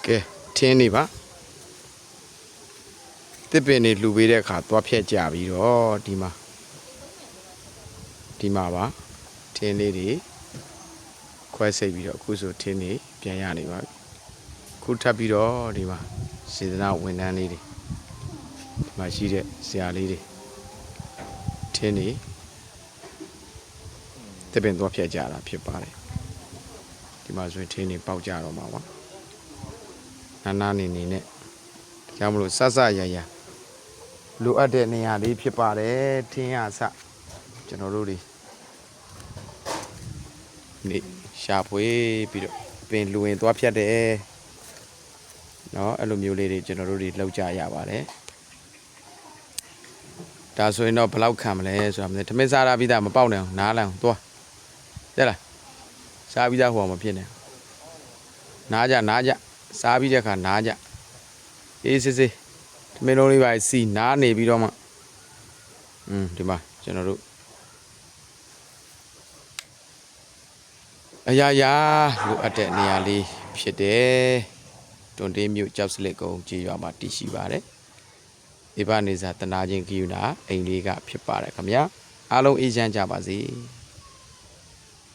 ကဲထင်းနေပါတစ်ပင်နေလှူပေးတဲ့အခါသွားဖြတ်ကြပြီးတော့ဒီမှာပါထင်းလေးတွေခွဲစိတ်ပြီးတော့အခုဆိုထင်းနေပြန်ရနေပါပြီခုထပ်ပြီးတော့ဒီမှာစေတနာဝန်ထမ်းလေးတွေဒီမှာရှိတဲ့ဆရာလေးတွေထင်းနေတစ်ပင်သွားဖြတ်ကြတာဖြစ်ပါတယ်ဒီမှာဆိုရင်ထင်းနေပေါက်ကြတော့မှာပါနာနေနဲ့ကြောင့်မလို့ဆဆရရလိုအပ်တဲ့နေရာလေးဖြစ်ပါတယ်ထင်းရဆကျွန်တော်တို့တွေနေရှာဖွေပြီးတော့ပင်လူဝင်သွားဖြတ်တယ်เนาะအဲ့လိုမျိုးလေးတွေကျွန်တော်တို့တွေလောက်ကြရပါတယ်ဒါဆိုရင်တော့ဘယ်လောက်ခံမလဲဆိုတာမသိထမင်းစားရပြီးသားမပေါက်နိုင်အောင်နားလမ်းသွားတဲ့လားစားပြီးသားဟိုမှာဖြစ်နေနားကြစားပြီးတဲ့အခါနားကြအေးစစ်ထမင်းလုံးလေးပါစီနားနေပြီးတော့မှဒီမှာကျွန်တော်တို့အရာရာလိုအပ်တဲ့နေရာလေးဖြစ်တယ်တွန်တေးမြို့ကြောက်စလစ်ကုန်းကြေးရွာမှာတည်ရှိပါတယ်ဧပနေစာတနာချင်းကိယူနာအိမ်လေးကဖြစ်ပါတယ်ခင်ဗျာအားလုံးအေးချမ်းကြပါစေ